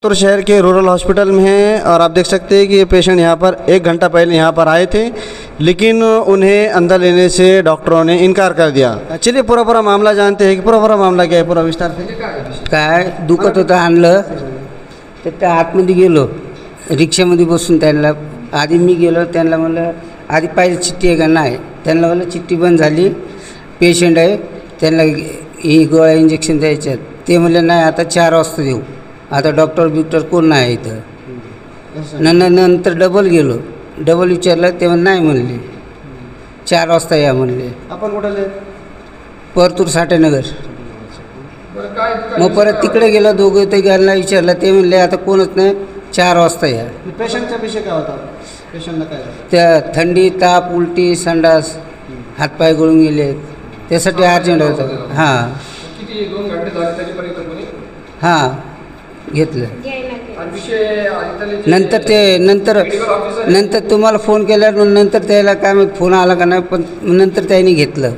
तो शहर के rural hospital में हैं और आप देख सकते हैं कि ये पेशेंट यहाँ पर 1 घंटा पहले यहाँ पर आए थे, लेकिन उन्हें अंदर लेने से डॉक्टरों ने इनकार कर दिया। चलिए पूरा मामला जानते हैं कि पूरा मामला क्या है, पूरा विस्तार से। काय दुखत होतं, आणलं तर त्या आतमध्ये गेलो, रिक्षामध्ये बसून त्यांना आधी मी गेलो, त्यांना म्हणलं आधी पाहिजे चिठ्ठी आहे का, नाही. त्यांना म्हणलं चिठ्ठी बंद झाली, पेशंट आहे, त्यांना ही गोळ्या इंजेक्शन द्यायच्यात. ते म्हणले नाही आता 4 वाजता देऊ, आता डॉक्टर कोण नाही इथं. नंतर डबल गेलो, डबल विचारलं, ते नाही म्हणले 4 वाजता या म्हणले. आपण कुठे? परतूर साठेनगर. मग परत तिकडे गेलो, दोघं ते गायला विचारलं, ते म्हणले आता कोणच नाही 4 वाजता या. पेशंटचा विषय काय होता? पेशंटला काय त्या थंडी, ताप, उलटी, संडास, हातपाय गळून गेले, त्यासाठी अर्जंट होतं. हां किती 2 घंटे झाले तरीपर्यंत कोणी हां घेतलं. नंतर तुम्हाला फोन केल्यावर नंतर त्याला काय माहीत फोन आला का नाही, पण नंतर त्यांनी घेतलं.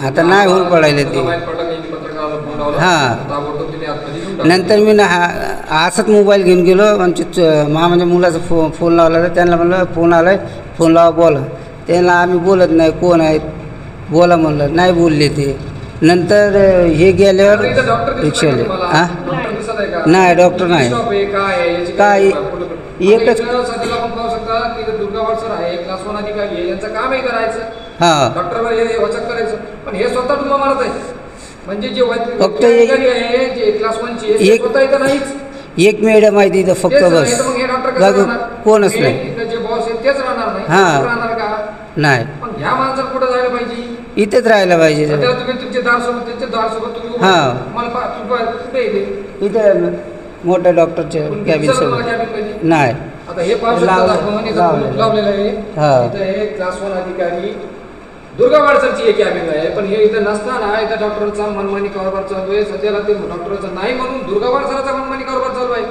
आता नाही होऊन पडायला ते. हां नंतर मी असंच मोबाईल घेऊन गेलो, आमच्या मामाच्या मुलाचा फोन लावला, तर त्यांना म्हणलं फोन आला आहे, फोन लावा बोला. त्यांना आम्ही बोलत नाही, कोण आहेत बोला म्हणलं, नाही बोलले ते. नंतर हे गेल्यावर रिक्षाले हां नाही डॉक्टर नाही काय एकच हां फक्त एक मॅडम आहे तिथं फक्त, बस बाकी कोणच नाही. हां नाही इथेच राहायला पाहिजे. हां इथं मोठ्या डॉक्टरच्या कॅबिन सोबत नाही. दुर्गा वाडसरची एक कॅबिन आहे, पण हे इथं नसताना इथं डॉक्टरचा मनमानी कारभार चालू आहे. सध्याला ते डॉक्टरचा नाही म्हणून दुर्गा वाडसरचा मनमानी कारभार चालू आहे.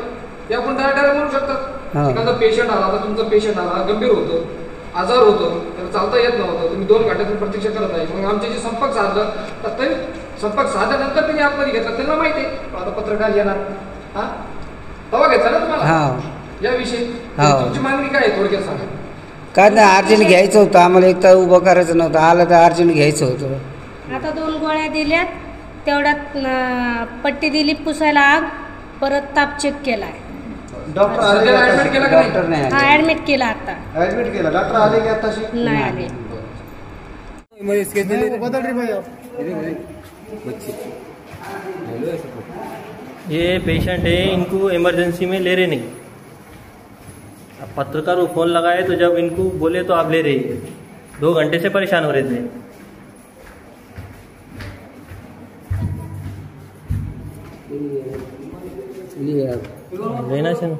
ते आपण डायरेक्ट म्हणू शकतात. एखादा पेशंट आला, आता तुमचा पेशंट आला, गंभीर होतं, आजार होतो, त्याला चालता येत नव्हतं, तुम्ही 2 घंट्यातून प्रतीक्षा करत आहे. मग आमच्याशी संपर्क साधलं, तर ते संपर्क साधल्यानंतर त्यांनी आतमध्ये घेतला. त्यांना माहिती आहे आता पत्रकार येणार, हां तवा घेतला ना तुम्हाला याविषयी. तुमची मागणी काय आहे थोडक्यात सांगा. काय नाही, अर्जंट घ्यायचं होतं आम्हाला, एक तर उभं करायचं नव्हतं, आलं तर अर्जंट घ्यायचं होतं. आता 2 गोळ्या दिल्यात, तेवढ्यात पट्टी दिली पुसायला आग, परत ताप चेक केला आहे. डॉक्टर ऍडमिट केला का? डॉक्टर नाही हां ऍडमिट केला, आता ऍडमिट केला. डॉक्टर आले की आताशी नाही आले. ये पेशेंट है, इनको इमरजेंसी में ले रहे नहीं. अब पत्रकार को फ़ोन लगाए तो जब इनको बोले तो आप ले रही है. 2 घंटे से परेशान हो रहे थे. लेना चाहिए.